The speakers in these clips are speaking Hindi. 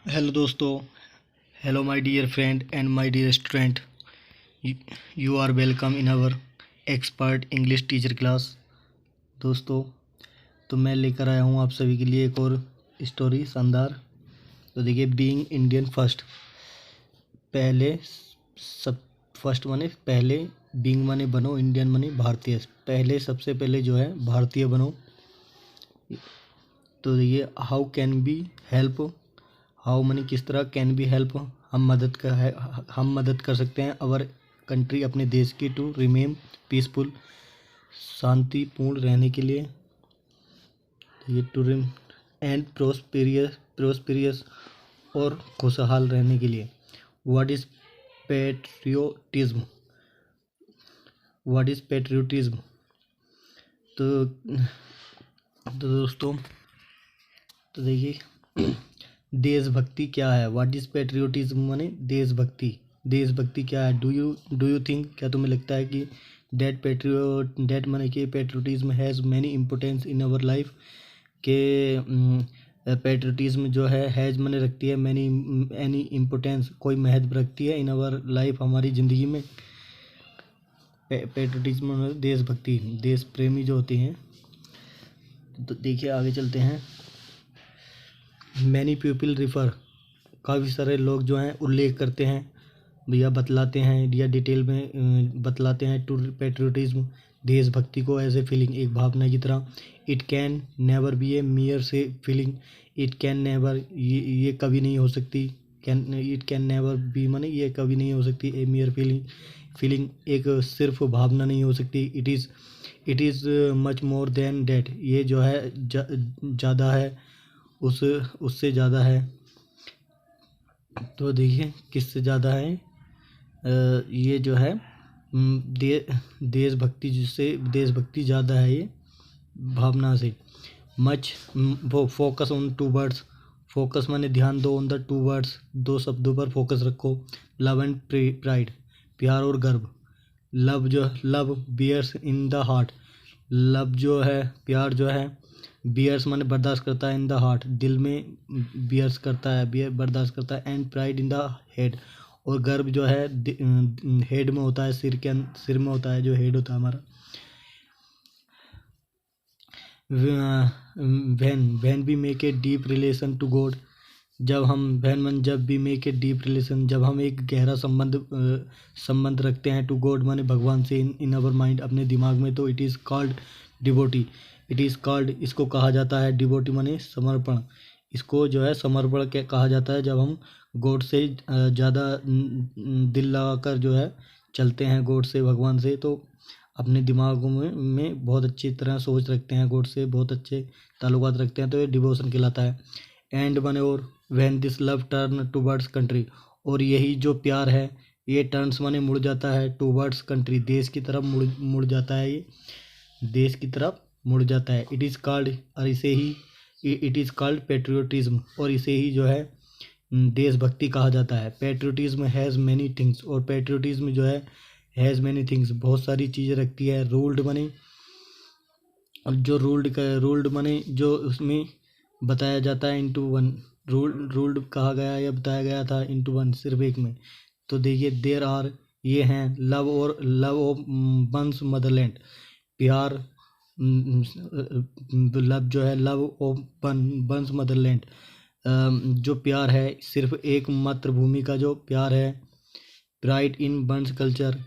हेलो दोस्तों। Hello my dear friend and my dear student. You are welcome in our expert English teacher class. दोस्तों, तो मैं लेकर आया हूँ आप सभी के लिए एक और स्टोरी शानदार। तो देखिए, बीइंग इंडियन फर्स्ट। पहले सब फर्स्ट माने पहले, बीइंग माने बनो, इंडियन माने भारतीय। पहले, सबसे पहले जो है भारतीय बनो। तो देखिए, how can be help. How many किस तरह, कैन बी हेल्प हम मदद कर सकते हैं अवर कंट्री अपने देश की, टू रिमेन पीसफुल शांतिपूर्ण रहने के लिए, ये टू रिम एंड प्रोस्पेरियस और खुशहाल रहने के लिए। What is patriotism. What is patriotism. तो दोस्तों, तो देखिए देशभक्ति क्या है। व्हाट इज पेट्रियोटिज्म माने देशभक्ति। देशभक्ति क्या है। डू यू थिंक, क्या तुम्हें लगता है कि डेट माने कि patriotism has many importance in our life, के पेट्रियोटिज्म जो है हैज़ माने रखती है, मैनी एनी इम्पोर्टेंस कोई महत्व रखती है, इन अवर लाइफ हमारी ज़िंदगी में। पेट्रियोटिज्म देशभक्ति, देश प्रेमी जो होते हैं। तो देखिए आगे चलते हैं। मैनी पीपल रिफ़र, काफ़ी सारे लोग जो हैं उल्लेख करते हैं या बतलाते हैं या डिटेल में बतलाते हैं टू पेट्रियोटिज्म, देशभक्ति को एज ए फीलिंग, एक भावना की तरह। इट कैन नेवर बी ए मियर से फीलिंग। इट कैन नेवर, ये कभी नहीं हो सकती। इट कैन नेवर बी माने ये कभी नहीं हो सकती ए मियर फीलिंग एक सिर्फ भावना नहीं हो सकती। It is much more than that, ये जो है ज़्यादा है, उससे ज़्यादा है। तो देखिए किससे ज़्यादा है, ये जो है देशभक्ति, जिससे देशभक्ति ज़्यादा है ये भावना से। मच वो focus on two words. Focus माने ध्यान दो, ऑन द टू वर्ड्स, दो शब्दों पर फोकस रखो। लव एंड प्राइड, प्यार और गर्व। Love bears in the heart. Love जो है, प्यार जो है, बियर्स माने बर्दाश्त करता है, इन द हार्ट दिल में बियर्स करता है, बियर बर्दाश्त करता है। And pride in the head, और गर्व जो है हेड में होता है, सिर में होता है, जो हेड होता है हमारा। When we make a deep relation to God. जब भी मेक ए डीप रिलेशन, जब हम एक गहरा संबंध रखते हैं टू गॉड माने भगवान से, इन अवर माइंड अपने दिमाग में, तो it is called devotee. It is called, इसको कहा जाता है डिवोटी माने समर्पण। इसको जो है समर्पण के कहा जाता है, जब हम गॉड से ज़्यादा दिल लगा कर जो है चलते हैं गॉड से, भगवान से, तो अपने दिमागों में बहुत अच्छी तरह सोच रखते हैं, गॉड से बहुत अच्छे ताल्लुकात रखते हैं, तो ये डिवोशन कहलाता है। एंड बने, और when this love turn towards country, और यही जो प्यार है ये टर्न्स माने मुड़ जाता है, टूवर्ड्स कंट्री, देश की तरफ मुड़ जाता है, ये देश की तरफ मुड़ जाता है। इट इज़ कॉल्ड, और इट इज़ कॉल्ड पेट्रियोटिज्म, और इसे ही जो है देशभक्ति कहा जाता है। पेट्रियोटिज्म हैज़ मैनी थिंग्स, और पेट्रियोटिज्म जो है हैज़ मैनी थिंग्स, बहुत सारी चीज़ें रखती है। रूल्ड मनी, और जो रूल्ड मनी जो उसमें बताया जाता है इनटू वन। रूल्ड कहा गया या बताया गया था इनटू वन, सिर्फ एक में। तो देखिए देयर आर, ये हैं लव ऑफ वंस मदरलैंड, प्यार, लव जो है लव ऑफ वंस मदरलैंड, जो प्यार है सिर्फ एक मातृभूमि का जो प्यार है। प्राइड इन वंस कल्चर,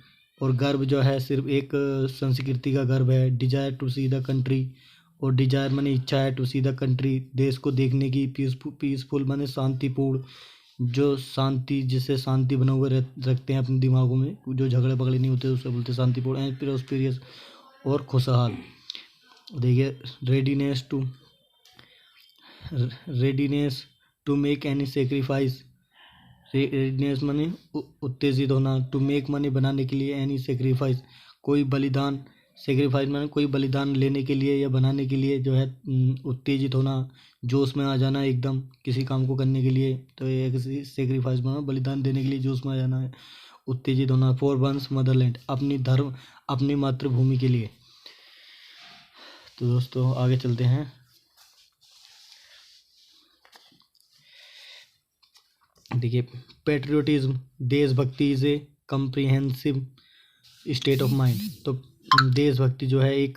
और गर्व जो है सिर्फ एक संस्कृति का गर्व है। Desire to see the country, और डिजायर माने इच्छा है, टू सी द कंट्री देश को देखने की। पीसफुल माने शांतिपूर्ण, जो शांति, जिसे शांति बना हुए रखते हैं अपने दिमागों में, जो झगड़े पगड़े नहीं होते, उससे बोलते शांतिपूर्ण। एंड प्रोस्पेरियस, और खुशहाल। देखिए readiness to make any sacrifice. Readiness माने उत्तेजित होना, टू मेक माने बनाने के लिए, एनी सेक्रीफाइस कोई बलिदान, सेक्रीफाइस माने कोई बलिदान लेने के लिए या बनाने के लिए, जो है उत्तेजित होना, जोश में आ जाना एकदम किसी काम को करने के लिए, तो ये किसी सेक्रीफाइस माना बलिदान देने के लिए जोश में आ जाना है, उत्तेजित होना। फॉर वंस मदरलैंड, अपनी मातृभूमि के लिए। तो दोस्तों आगे चलते हैं। देखिए, पेट्रियोटिज्म देशभक्ति is a comprehensive state of mind. तो देशभक्ति जो है एक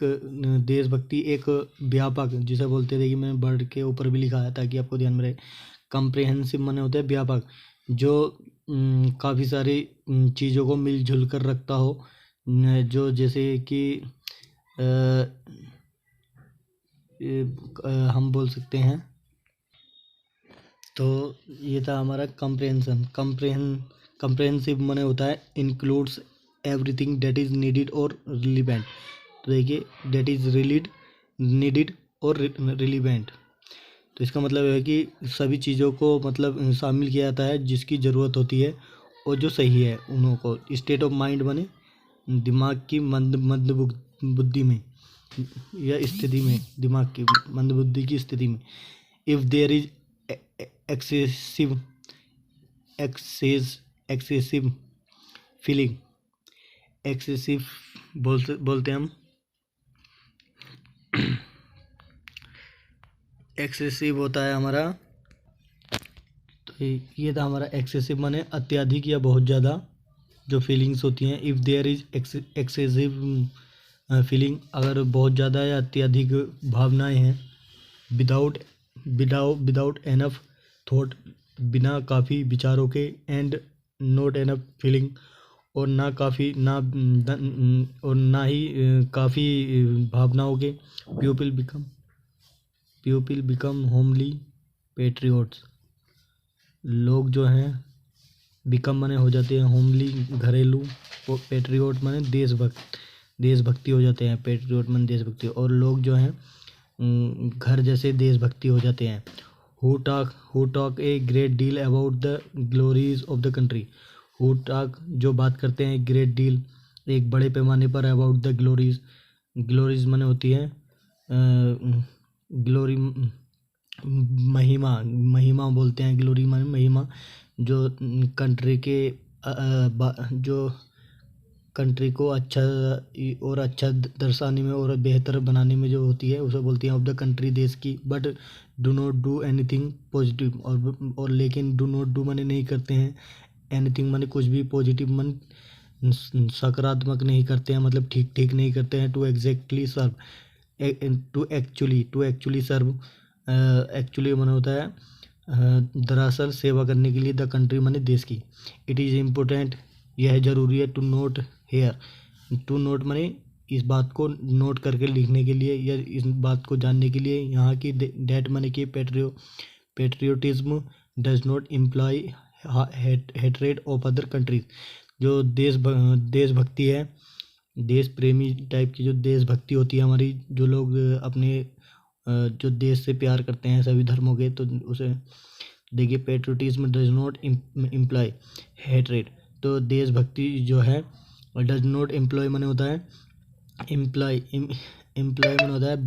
देशभक्ति एक व्यापक, जिसे बोलते हैं, देखिए मैंने वर्ड के ऊपर भी लिखा है ताकि आपको ध्यान में रहे। कम्प्रिहेंसिव माने होता है व्यापक, जो काफ़ी सारी चीज़ों को मिलजुल कर रखता हो, जो जैसे कि हम बोल सकते हैं। तो ये था हमारा कम्प्रेhension। कम्प्रेहेंसिव माने होता है includes everything that is needed और रिलीवेंट। तो देखिए, दैट इज़ नीडेड और रिलीवेंट, तो इसका मतलब है कि सभी चीज़ों को मतलब शामिल किया जाता है जिसकी ज़रूरत होती है और जो सही है उन्हों को। स्टेट ऑफ माइंड माने दिमाग की मंद बुद्धि में या स्थिति में, दिमाग की मंद बुद्धि की स्थिति में। If there is excessive feeling, excessive बोलते हैं हम, एक्सेसिव होता है हमारा। तो ये था हमारा एक्सेसिव माने अत्यधिक या बहुत ज़्यादा जो फीलिंग्स होती हैं। If there is excessive feeling, अगर बहुत ज़्यादा या अत्यधिक भावनाएं हैं। विदाउट एनफ थॉट, बिना काफ़ी विचारों के। एंड नॉट एनफ फीलिंग, और ना काफ़ी और ना ही काफ़ी भावनाओं के। पीपल बिकम होमली पेट्रियोट्स, लोग जो हैं बिकम माने हो जाते हैं होमली घरेलू, और पेट्रियोट माने देशभक्ति हो जाते हैं। पेट्रियोट माने देशभक्ति, और लोग जो हैं घर जैसे देशभक्ति हो जाते हैं। Who talk a great deal about the glories of the country. Who talk जो बात करते हैं, ग्रेट डील एक बड़े पैमाने पर, अबाउट द ग्लोरीज माने होती है ग्लोरी, महिमा बोलते हैं। ग्लोरी माने महिमा, जो कंट्री के जो कंट्री को अच्छा दर्शाने में और बेहतर बनाने में जो होती है, उसे बोलते हैं ऑफ द कंट्री, देश की। But do not do anything positive, और लेकिन डू नॉट डू माने नहीं करते हैं, एनीथिंग माने कुछ भी, पॉजिटिव माने सकारात्मक नहीं करते हैं, मतलब ठीक नहीं करते हैं। टू एक्चुअली सर्व, एक्चुअली माने होता है दरअसल सेवा करने के लिए। द कंट्री माने देश की। इट इज़ इम्पोर्टेंट, यह जरूरी है। To note here, to note माने इस बात को नोट करके लिखने के लिए या इस बात को जानने के लिए यहाँ की। डेट माने कि patriotism does not imply hatred of other countries, जो देशभक्ति है, देश प्रेमी टाइप की जो देशभक्ति होती है हमारी, जो लोग अपने जो देश से प्यार करते हैं सभी धर्मों के, तो उसे देखिए, patriotism does not imply hatred. तो देशभक्ति जो है डज नॉट एम्प्लॉय माने होता है इम्प्लाई माने होता है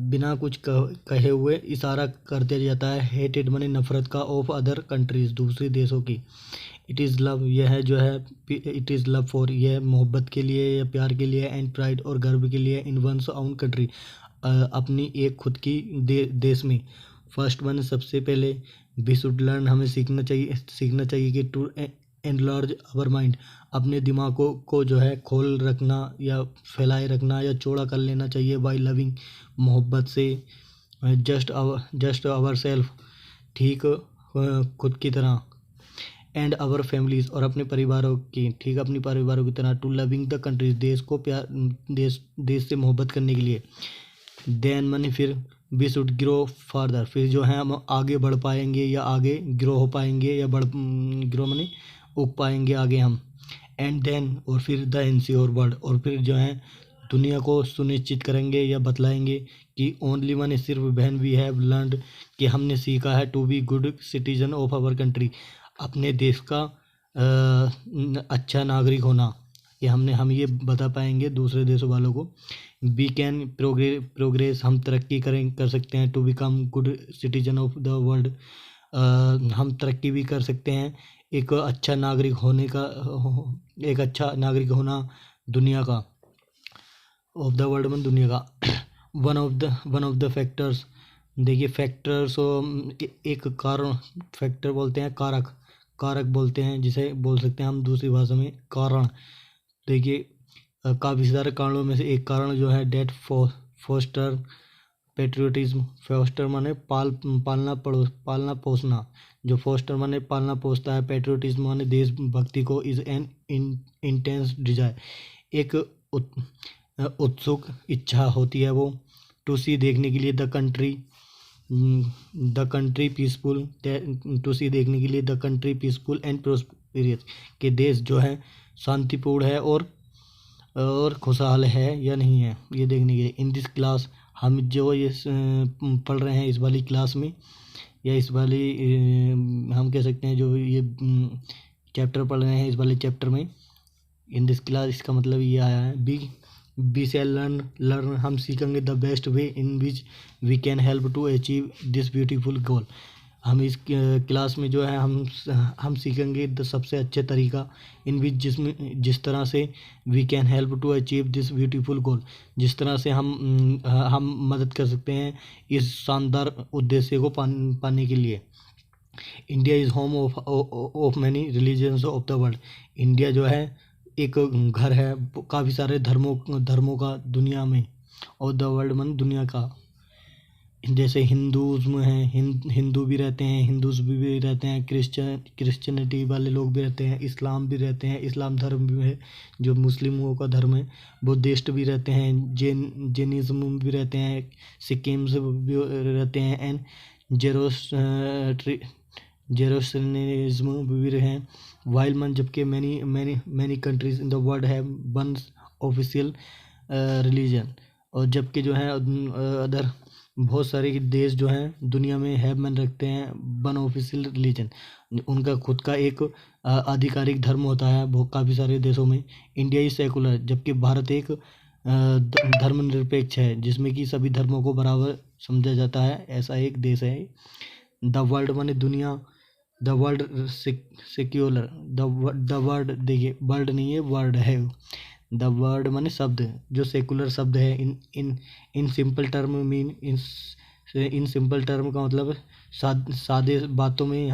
बिना कुछ कहे हुए इशारा कर दिया जाता है। हेटेड माने नफरत का, ऑफ अदर कंट्रीज दूसरे देशों की। इट इज़ लव, यह जो है इट इज़ लव फॉर, यह मोहब्बत के लिए या प्यार के लिए। एंड प्राइड, और गर्व के लिए। इन वंस ओन कंट्री, अपनी एक खुद की देश में। फर्स्ट वन, सबसे पहले। वी शुड लर्न, हमें सीखना चाहिए कि टू एनलार्ज आवर माइंड, अपने दिमागों को जो है खोल रखना या फैलाए रखना या चौड़ा कर लेना चाहिए। बाय लविंग, मोहब्बत से। जस्ट आवर सेल्फ, ठीक खुद की तरह। एंड आवर फैमिलीज, और अपने परिवारों की, ठीक अपनी परिवारों की तरह। टू लविंग द कंट्रीज, देश को प्यार, देश से मोहब्बत करने के लिए। देन माने फिर, वी शुड ग्रो फार्दर, फिर जो है हम आगे बढ़ पाएंगे या आगे ग्रो हो पाएंगे या ग्रो माने उग पाएंगे आगे हम। एंड देन, और फिर द इंश्योर वर्ल्ड, और फिर जो है दुनिया को सुनिश्चित करेंगे या बतलाएंगे कि ओनली माने सिर्फ, व्हेन वी हैव लर्नड, कि हमने सीखा है। To be good citizen of our country, अपने देश का अच्छा नागरिक होना, ये हम ये बता पाएंगे दूसरे देशों वालों को। वी कैन प्रोग्रेस, हम तरक्की कर सकते हैं। To become good citizen of the world, हम तरक्की भी कर सकते हैं एक अच्छा नागरिक होने का, एक अच्छा नागरिक होना दुनिया का, ऑफ द वर्ल्ड में दुनिया का। वन ऑफ द फैक्टर्स देखिए फैक्टर्स एक कारण, फैक्टर बोलते हैं कारक, कारक बोलते हैं जिसे बोल सकते हैं हम दूसरी भाषा में कारण। देखिए काफ़ी सारे कारणों में से एक कारण जो है डेट फोस्टर पेट्रियोटिज्म। फोस्टर माने पालना पोसना। जो फोस्टर माने पालना पोसता है, पेट्रियोटिज्म माने देशभक्ति को, इज एन इंटेंस डिजायर, एक उत्सुक इच्छा होती है वो। टू सी देखने के लिए, द कंट्री पीसफुल, टू सी देखने के लिए the country peaceful and prosperous, के देश जो है शांतिपूर्ण है और खुशहाल है या नहीं है, ये देखने के लिए। इन दिस क्लास, हम जो ये पढ़ रहे हैं इस वाली क्लास में, या इस वाली हम कह सकते हैं जो ये चैप्टर पढ़ रहे हैं इस वाले चैप्टर में, इन दिस क्लास इसका मतलब ये आया है। बी से लर्न हम सीखेंगे the best way in which we can help to achieve this beautiful goal. हम इस क्लास में जो है हम सीखेंगे सबसे अच्छे तरीका, इन विच जिस तरह से we can help to achieve this beautiful goal, जिस तरह से हम मदद कर सकते हैं इस शानदार उद्देश्य को पाने के लिए। India is home of many religions of the world. India जो है एक घर है काफ़ी सारे धर्मों का दुनिया में, और द वर्ल्ड मन दुनिया का। जैसे हिंदूज़्म है, हिंदू भी रहते हैं, हिंदूज़ भी रहते हैं, क्रिश्चियनिटी वाले लोग भी रहते हैं, इस्लाम भी रहते हैं, इस्लाम धर्म भी है जो मुस्लिमों का धर्म है, बुद्धिस्ट भी रहते हैं, जैनिज़्म भी रहते हैं, सिक्किम्स भी रहते हैं, एंड जेरोसनिज्म भी रहे। वाइल मन, जबकि many countries in the world have one official religion, और जबकि जो है अदर बहुत सारे देश जो हैं दुनिया में हैव मन रखते हैं वन ऑफिशियल रिलीजन, उनका खुद का एक आधिकारिक धर्म होता है बहुत काफ़ी सारे देशों में। इंडिया इज सेकुलर, जबकि भारत एक धर्मनिरपेक्ष है जिसमें कि सभी धर्मों को बराबर समझा जाता है, ऐसा एक देश है। द वर्ल्ड माने दुनिया, the world secular, the word, देखिए वर्ल्ड नहीं है वर्ड है, द वर्ड माने शब्द, जो सेकुलर शब्द है in simple term mean, in simple term का मतलब सादे बातों में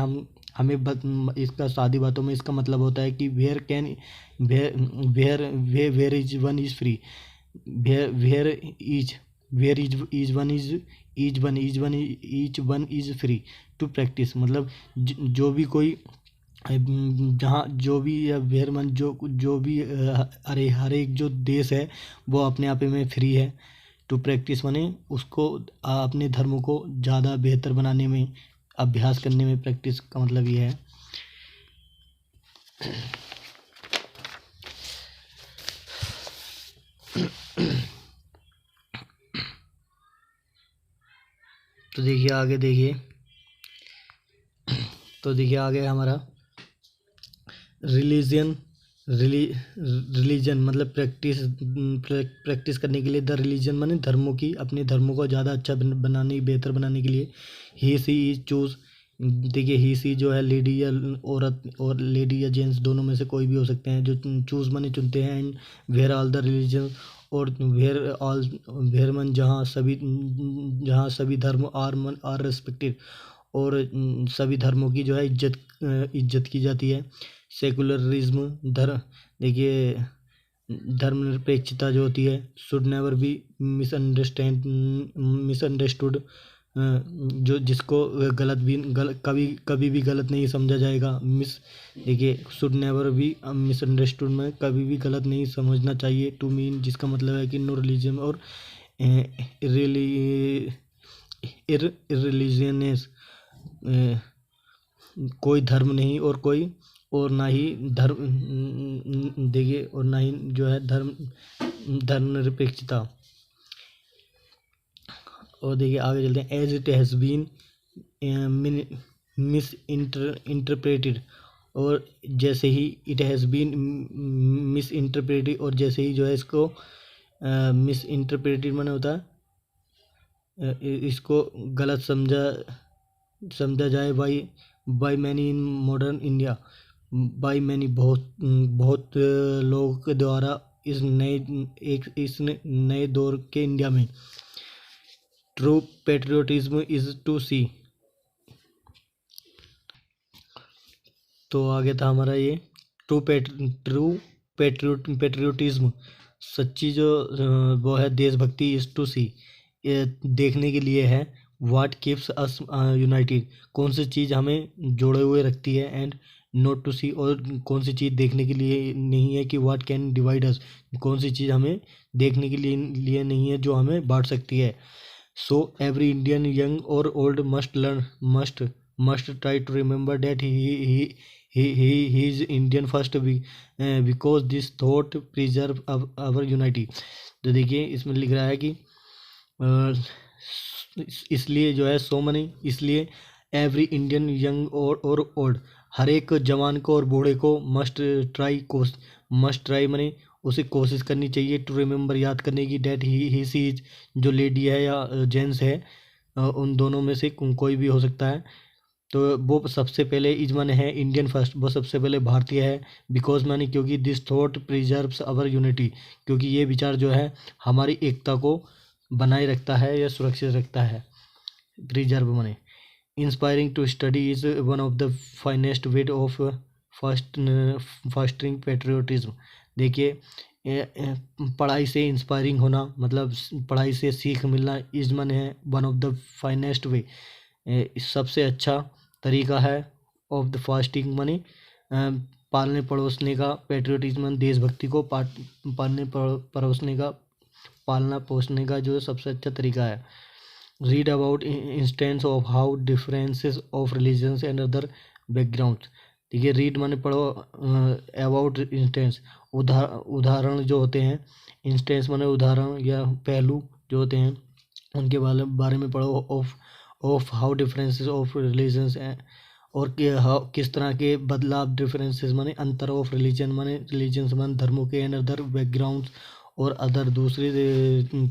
इसका सादी बातों में इसका मतलब होता है कि where is one is free, where is one is free to practise, मतलब जो भी कोई जहाँ जो भी या वेयर मन जो भी अरे हर एक जो देश है वो अपने आप में फ्री है। टू प्रैक्टिस माने उसको अपने धर्म को ज़्यादा बेहतर बनाने में, अभ्यास करने में, प्रैक्टिस का मतलब ये है। तो देखिए आगे हमारा रिलीजन मतलब प्रैक्टिस करने के लिए, द रिलीजन माने धर्मों की, अपने धर्मों को ज़्यादा अच्छा बनाने, बेहतर बनाने के लिए। ही सी इज चूज, देखिए ही सी जो है लेडी या औरत, और लेडी या जेंट्स दोनों में से कोई भी हो सकते हैं, जो चूज माने चुनते हैं। And where all the religion, और वेयर मन जहाँ सभी धर्म आर रेस्पेक्टेड, और सभी धर्मों की जो है इज्जत की जाती है। सेकुलरिज्म, देखिए धर्मनिरपेक्षता जो होती है, शुड नेवर बी मिसअंडरस्टूड, जो जिसको कभी भी गलत नहीं समझा जाएगा। देखिए शुड नेवर बी मिसअंडरस्टूड में कभी भी गलत नहीं समझना चाहिए। टू मीन जिसका मतलब है कि नो रिलीजन और इररिलीजियस, कोई धर्म नहीं और ना ही धर्म, देखिए और ना ही जो है धर्मनिरपेक्षता। और देखिए आगे चलते हैं। As it has been misinterpreted, और जैसे ही it has been misinterpreted, और जैसे ही जो है इसको मिस इंटरप्रेटेड माने होता है इसको गलत समझा जाए by many in modern India, by many बहुत लोगों के द्वारा इस नए दौर के इंडिया में। ट्रू पेट्रियोटिज्म इज टू सी। तो आगे था हमारा ये ट्रू पेट्रियोटिज्म, सच्ची जो वो है देशभक्ति, इज टू सी, ये देखने के लिए है। व्हाट कीप्स अस यूनाइटेड, कौन सी चीज़ हमें जोड़े हुए रखती है। एंड नॉट टू सी, और कौन सी चीज़ देखने के लिए नहीं है कि व्हाट कैन डिवाइड अस, कौन सी चीज़ हमें देखने के लिए नहीं है जो हमें बांट सकती है। सो एवरी इंडियन यंग और old must learn must try to remember that he is Indian first because this thought preserve our unity। तो देखिए इसमें लिख रहा है कि इसलिए जो है सो मनी, इसलिए एवरी इंडियन यंग और ओल्ड, हर एक जवान को और बूढ़े को मस्ट ट्राई मनी उसे कोशिश करनी चाहिए टू रिमेंबर, याद करने की, डेट ही सी इज, जो लेडी है या जेंट्स है, उन दोनों में से कोई भी हो सकता है। तो वो सबसे पहले इज माने है इंडियन फर्स्ट, वो सबसे पहले भारतीय है। बिकॉज माने क्योंकि this thought preserves our unity, क्योंकि ये विचार जो है हमारी एकता को बनाए रखता है या सुरक्षित रखता है। प्रिजर्व माने inspiring to study is one of the finest way of fostering patriotism. देखिए पढ़ाई से इंस्पायरिंग होना, मतलब पढ़ाई से सीख मिलना, इज माने है वन ऑफ द फाइनेस्ट वे, सबसे अच्छा तरीका है ऑफ द फास्टिंग मनी, पालने पड़ोसने का, पेट्रियोटिज्म देशभक्ति को पालने पड़ोसने का, पालना पोसने का जो सबसे अच्छा तरीका है। Read about instance of how differences of religions and other background. ठीक है, रीड माने पढ़ो, अबाउट इंस्टेंस उदाहरण जो होते हैं, इंस्टेंस माने उदाहरण या पहलू जो होते हैं उनके बारे में पढ़ो। Of how differences of religions, और किस तरह के बदलाव, डिफरेंसेस माने अंतर, ऑफ रिलीजन माने रिलीजन्स माने धर्मों के, एंड अदर बैकग्राउंड्स, और अदर दूसरे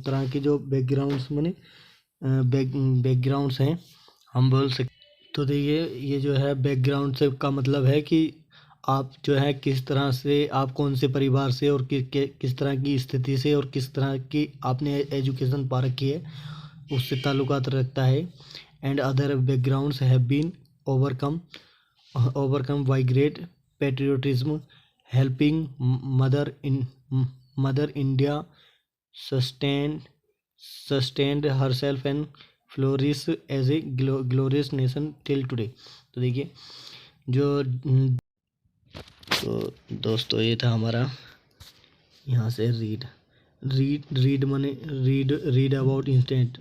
तरह के जो बैकग्राउंड्स माने बैकग्राउंड्स हैं हम बोल सकते। तो देखिए ये जो है बैकग्राउंड से का मतलब है कि आप जो है किस तरह से, आप कौन से परिवार से और किस तरह की स्थिति से और किस तरह की आपने एजुकेशन पा रखी है, उससे ताल्लुकात रखता है। And other backgrounds have been overcome by great patriotism, helping mother India sustained herself and flourish as a glorious nation till today। तो देखिए जो तो दोस्तों ये था हमारा यहाँ से रीड माने रीड अबाउट इंस्टेंट,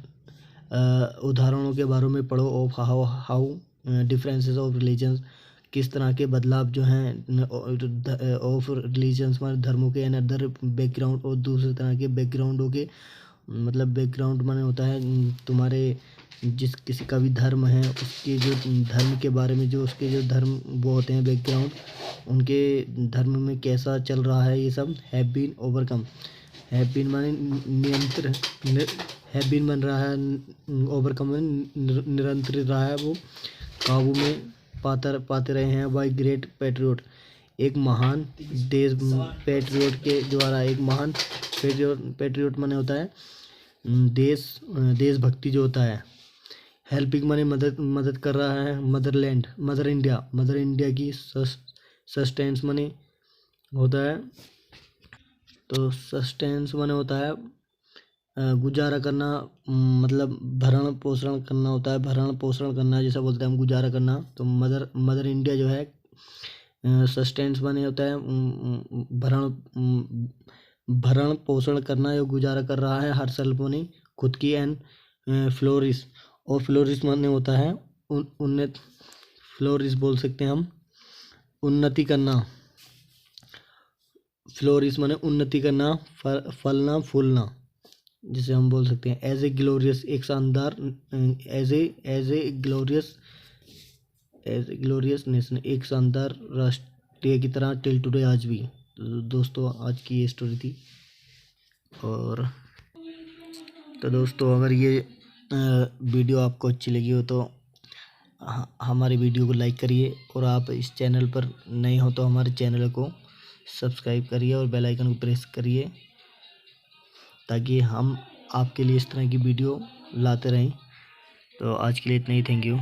उदाहरणों के बारे में पढ़ो। Of how differences of religions, किस तरह के बदलाव जो हैं ऑफ रिलीजन्स माने धर्मों के, एंड अदर बैकग्राउंड, और दूसरे तरह के बैकग्राउंडों के, मतलब बैकग्राउंड माने होता है तुम्हारे जिस किसी का भी धर्म है उसके जो धर्म के बारे में, जो उसके जो धर्म वो होते हैं बैकग्राउंड, उनके धर्म में कैसा चल रहा है, ये सब have been overcome. Have been माने नियंत्रण, हैव बीन बन रहा है, ओवरकम निरंतर रहा है, वो काबू में पाते रहे हैं। बाय ग्रेट पैट्रियोट, एक महान देश पैट्रियोट के द्वारा, एक महान पैट्रियोट माने होता है देशभक्ति जो होता है। हेल्पिंग माने मदद कर रहा है। मदरलैंड, मदर इंडिया की सस्टेंस माने होता है, तो सस्टेंस माने होता है गुजारा करना, मतलब भरण पोषण करना होता है, भरण पोषण करना जैसा बोलते हैं हम, गुजारा करना। तो मदर इंडिया जो है सस्टेंस माने होता है भरण पोषण करना या गुजारा कर रहा है, हर सेल्फ माने खुद की। एंड फ्लोरिश, और फ्लोरिश माने होता है उन्नत, फ्लोरिश बोल सकते हैं हम उन्नति करना। फ्लोरिश माने उन्नति करना, फलना फूलना, जिसे हम बोल सकते हैं एज ए ग्लोरियस, एक शानदार, एज ए ग्लोरियस नेशन, एक शानदार राष्ट्रीय की तरह टिल टुडे, आज भी। तो दोस्तों आज की ये स्टोरी थी। और तो दोस्तों अगर ये वीडियो आपको अच्छी लगी हो तो हमारी वीडियो को लाइक करिए, और आप इस चैनल पर नए हो तो हमारे चैनल को सब्सक्राइब करिए और बेल आइकन को प्रेस करिए, ताकि हम आपके लिए इस तरह की वीडियो लाते रहें। तो आज के लिए इतना ही, थैंक यू।